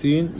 3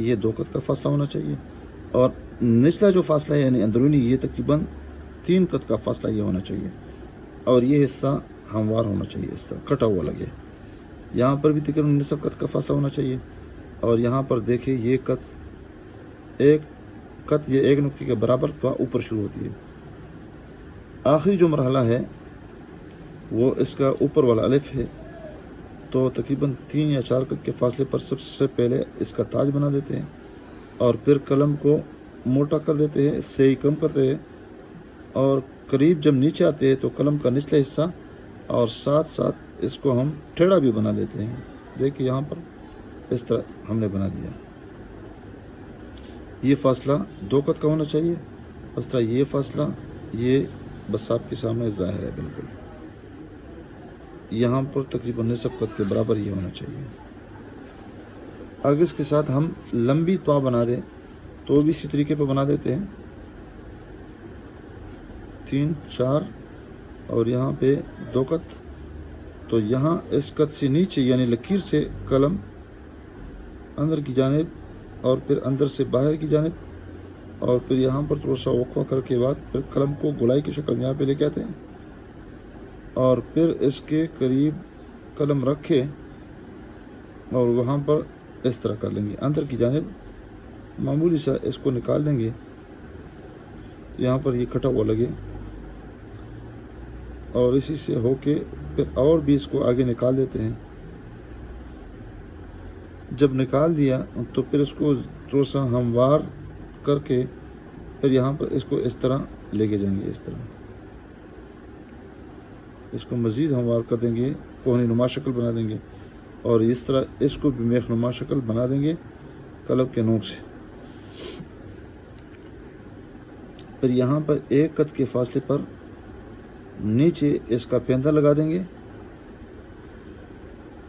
یہ 2 قط کا فاصلہ ہونا چاہیے، اور نچلا جو فاصلہ ہے یعنی اندرونی یہ تقریباً 3 قط کا فاصلہ یہ ہونا چاہیے، اور یہ حصہ ہموار ہونا چاہیے، اس طرح کٹا ہوا لگے۔ یہاں پر بھی تقریباً نصف قط کا فاصلہ ہونا چاہیے، اور یہاں پر دیکھیں یہ ایک قط یہ 1 نقطے کے برابر تو اوپر شروع ہوتی ہے۔ آخری جو مرحلہ ہے وہ اس کا اوپر والا الف ہے، تو تقریباً 3 یا 4 قط کے فاصلے پر سب سے پہلے اس کا تاج بنا دیتے ہیں، اور پھر قلم کو موٹا کر دیتے ہیں، سیاہی کم کرتے ہیں، اور قریب جب نیچے آتے ہیں تو قلم کا نچلا حصہ اور ساتھ ساتھ اس کو ہم ٹیڑھا بھی بنا دیتے ہیں۔ دیکھیں یہاں پر اس طرح ہم نے بنا دیا۔ یہ فاصلہ 2 قط کا ہونا چاہیے، اس طرح یہ فاصلہ یہ بس آپ کے سامنے ظاہر ہے بالکل۔ یہاں پر تقریباً نصف قط کے برابر یہ ہونا چاہیے۔ اگر اس کے ساتھ ہم لمبی طوا بنا دیں تو بھی اسی طریقے پہ بنا دیتے ہیں، 3 4 اور یہاں پہ 2 قط، تو یہاں اس قط سے نیچے یعنی لکیر سے قلم اندر کی جانب اور پھر اندر سے باہر کی جانب، اور پھر یہاں پر تھوڑا سا وقفہ کر کے بعد پھر قلم کو گولائی کی شکل میں یہاں پہ لے کے آتے ہیں، اور پھر اس کے قریب قلم رکھے اور وہاں پر اس طرح کر لیں گے، اندر کی جانب معمولی سا اس کو نکال دیں گے، یہاں پر یہ کٹا ہوا لگے، اور اسی سے ہو کے پھر اور بھی اس کو آگے نکال دیتے ہیں۔ جب نکال دیا تو پھر اس کو تھوڑا سا ہموار کر کے پھر یہاں پر اس کو اس طرح لے کے جائیں گے، اس طرح اس کو مزید ہموار کر دیں گے، کوہنی نما شکل بنا دیں گے، اور اس طرح اس کو بھی میخ نما شکل بنا دیں گے قلم کے نوک سے۔ پھر یہاں پر 1 قط کے فاصلے پر نیچے اس کا پیندہ لگا دیں گے،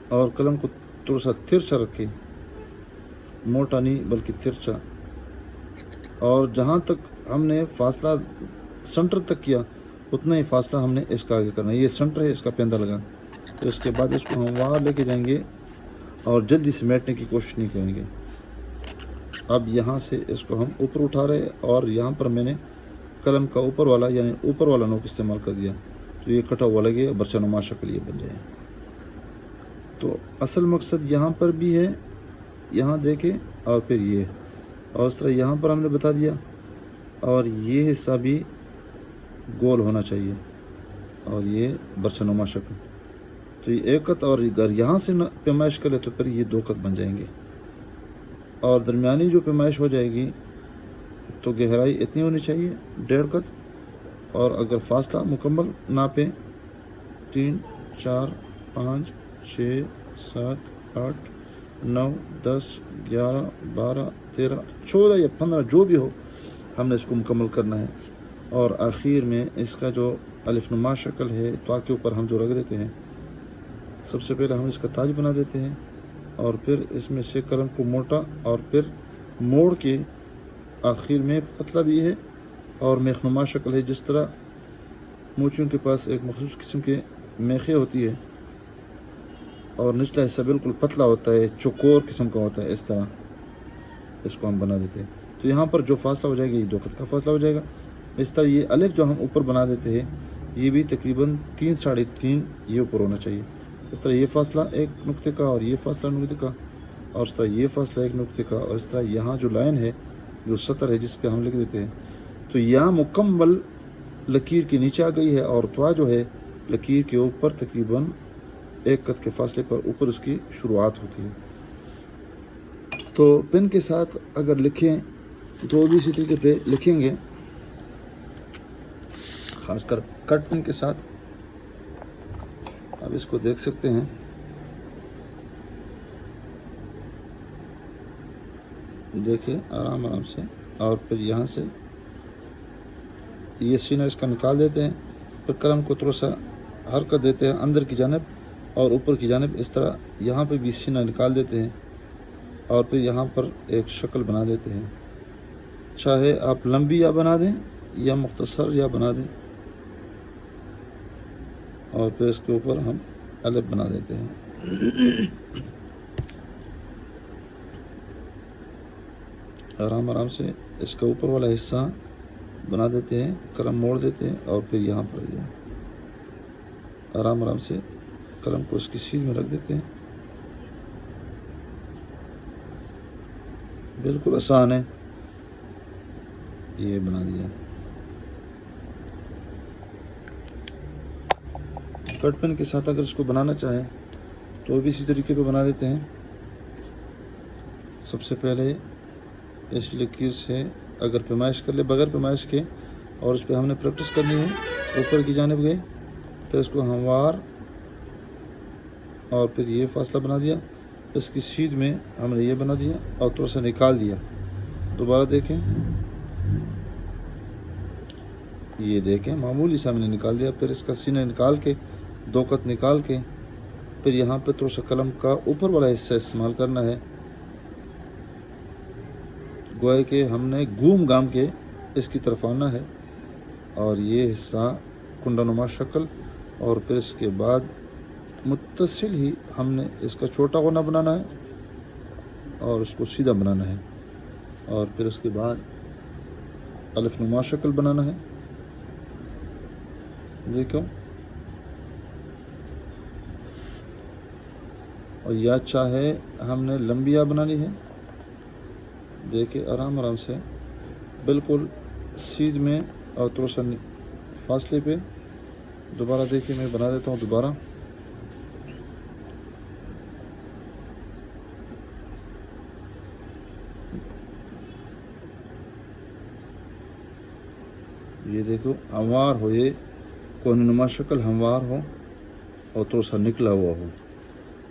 اور قلم کو تھوڑا سا ترچھا رکھے، موٹا نہیں بلکہ ترچھا، اور جہاں تک ہم نے فاصلہ سنٹر تک کیا اتنا ہی فاصلہ ہم نے اس کا آگے کرنا ہے۔ یہ سنٹر ہے اس کا پیندہ لگا، تو اس کے بعد اس کو ہم وہاں لے کے جائیں گے اور جلدی سمیٹنے کی کوشش نہیں کریں گے۔ اب یہاں سے اس کو ہم اوپر اٹھا رہے ہیں، اور یہاں پر میں نے قلم کا اوپر والا یعنی اوپر والا نوک استعمال کر دیا، تو یہ کٹا ہوا لگے، برچہ نما شکل یہ بن جائے۔ تو اصل مقصد یہاں پر بھی ہے، یہاں دیکھیں، اور پھر یہ، اور اس طرح یہاں پر ہم نے بتا دیا، اور یہ حصہ بھی گول ہونا چاہیے، اور یہ برچہ نما شکل، تو یہ 1 قط، اور اگر یہاں سے پیمائش کرے تو پھر یہ 2 قط بن جائیں گے، اور درمیانی جو پیمائش ہو جائے گی تو گہرائی اتنی ہونی چاہیے 1.5 قط، اور اگر فاصلہ مکمل ناپیں 3 4 5 6 7 8 9 10 11 12 13 14 یا 15 جو بھی ہو، ہم نے اس کو مکمل کرنا ہے، اور آخر میں اس کا جو الف نما شکل ہے تو کے اوپر ہم جو رکھ دیتے ہیں، سب سے پہلے ہم اس کا تاج بنا دیتے ہیں، اور پھر اس میں سے قلم کو موٹا اور پھر موڑ کے آخر میں پتلا بھی ہے اور میخ نما شکل ہے، جس طرح موچیوں کے پاس ایک مخصوص قسم کے میخیں ہوتی ہے اور نچلا حصہ بالکل پتلا ہوتا ہے، چوکور قسم کا ہوتا ہے، اس طرح اس کو ہم بنا دیتے ہیں۔ تو یہاں پر جو فاصلہ ہو جائے گا یہ 2 قط کا فاصلہ ہو جائے گا۔ اس طرح یہ الف جو ہم اوپر بنا دیتے ہیں یہ بھی تقریباً 3 ساڑھے 3 یہ اوپر ہونا چاہیے۔ اس طرح یہ فاصلہ 1 نقطے کا، اور یہ فاصلہ نقطے کا، اور اس طرح یہ فاصلہ 1 نقطے کا، اور اس طرح یہاں جو لائن ہے جو سطر ہے جس پہ ہم لکھ دیتے ہیں، تو یہاں مکمل لکیر کے نیچے آ گئی ہے، اور طوا جو ہے لکیر کے اوپر تقریباً 1 قط کے فاصلے پر اوپر اس کی شروعات ہوتی ہے۔ تو پن کے ساتھ اگر لکھیں تو بھی اسی طریقے پہ لکھیں گے، خاص کر کٹ پن کے ساتھ۔ اب اس کو دیکھ سکتے ہیں، دیکھیں آرام آرام سے، اور پھر یہاں سے یہ سینہ اس کا نکال دیتے ہیں، پھر قلم کو تھوڑا سا حرکت دیتے ہیں اندر کی جانب اور اوپر کی جانب، اس طرح یہاں پہ بھی سینہ نکال دیتے ہیں، اور پھر یہاں پر ایک شکل بنا دیتے ہیں، چاہے آپ لمبی یا بنا دیں یا مختصر یا بنا دیں، اور پھر اس کے اوپر ہم الف بنا دیتے ہیں۔ آرام آرام سے اس کا اوپر والا حصہ بنا دیتے ہیں، قلم موڑ دیتے ہیں اور پھر یہاں پر یہ آرام آرام سے قلم کو اس کی سیدھ میں رکھ دیتے ہیں۔ بالکل آسان ہے، یہ بنا دیا۔ کٹ پین کے ساتھ اگر اس کو بنانا چاہیں تو بھی اسی طریقے پہ بنا دیتے ہیں۔ سب سے پہلے اس لکیر سے اگر پیمائش کر لے بغیر پیمائش کے، اور اس پہ ہم نے پریکٹس کرنی ہے، اوپر کی جانب گئے، پھر اس کو ہموار اور پھر یہ فاصلہ بنا دیا، اس کی سیدھ میں ہم نے یہ بنا دیا اور تھوڑا سا نکال دیا۔ دوبارہ دیکھیں، یہ دیکھیں معمولی سا ہم نے نکال دیا، پھر اس کا سینہ نکال کے 2 قط نکال کے پھر یہاں پہ تھوڑا سا قلم کا اوپر والا حصہ استعمال کرنا ہے، گویا کہ ہم نے گھوم گام کے اس کی طرف آنا ہے، اور یہ حصہ کنڈا نما شکل، اور پھر اس کے بعد متصل ہی ہم نے اس کا چھوٹا غنہ بنانا ہے اور اس کو سیدھا بنانا ہے، اور پھر اس کے بعد الف نما شکل بنانا ہے۔ دیکھو، اور یا چاہے ہم نے لمبیا بنانی ہے، دیکھیں آرام آرام سے بالکل سیدھ میں اور تھوڑا سا فاصلے پہ۔ دوبارہ دیکھیں، میں بنا دیتا ہوں دوبارہ۔ یہ دیکھو ہموار ہو، یہ کونے نما شکل ہموار ہو اور تھوڑا سا نکلا ہوا ہو،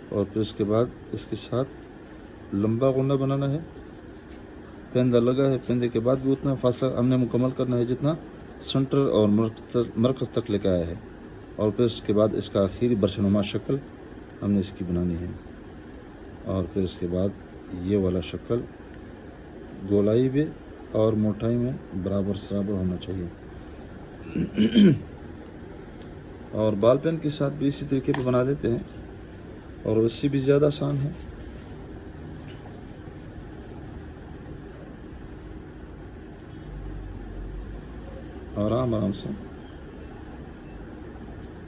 اور پھر اس کے بعد اس کے ساتھ لمبا غنہ بنانا ہے۔ پہندہ لگا ہے، پہندے کے بعد بھی اتنا فاصلہ ہم نے مکمل کرنا ہے جتنا سنٹر اور مرکز تک لے کے آیا ہے، اور پھر اس کے بعد اس کا آخری برش نما شکل ہم نے اس کی بنانی ہے، اور پھر اس کے بعد یہ والا شکل گولائی میں اور موٹائی میں برابر سرابر ہونا چاہیے۔ اور بال پین کے ساتھ بھی اسی طریقے پہ بنا دیتے ہیں، اور اس سے بھی زیادہ آسان ہے۔ آرام آرام سے،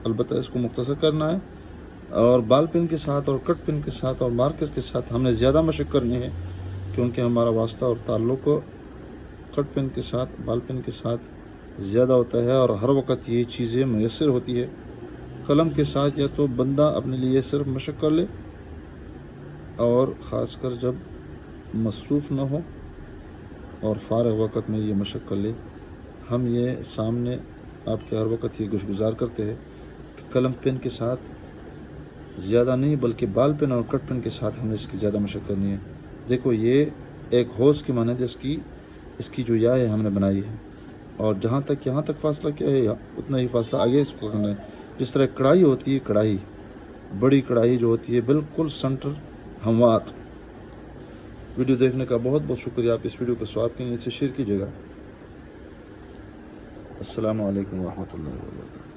البتہ اس کو مختصر کرنا ہے، اور بال پین کے ساتھ اور کٹ پین کے ساتھ اور مارکر کے ساتھ ہم نے زیادہ مشق کرنی ہے، کیونکہ ہمارا واسطہ اور تعلق کٹ پین کے ساتھ بال پین کے ساتھ زیادہ ہوتا ہے، اور ہر وقت یہ چیزیں میسر ہوتی ہے۔ قلم کے ساتھ یا تو بندہ اپنے لیے صرف مشق کر لے، اور خاص کر جب مصروف نہ ہو اور فارغ وقت میں یہ مشق کر لے۔ ہم یہ سامنے آپ کے ہر وقت یہ گزار کرتے ہیں کہ قلم پین کے ساتھ زیادہ نہیں، بلکہ بال پین اور کٹ پین کے ساتھ ہم نے اس کی زیادہ مشق کرنی ہے۔ دیکھو، یہ ایک ہوز کی مانند اس کی جو یا ہے ہم نے بنائی ہے، اور جہاں تک یہاں تک فاصلہ کیا ہے اتنا ہی فاصلہ آگے اس کو کرنا ہے۔ جس طرح کڑاہی ہوتی ہے، کڑاہی بڑی کڑاہی جو ہوتی ہے بالکل سنٹر ہموار۔ ویڈیو دیکھنے کا بہت بہت شکریہ۔ آپ اس ویڈیو کو ثواب کے لیے اسے شیئر کیجیے گا۔ السلام علیکم ورحمۃ اللہ وبرکاتہ۔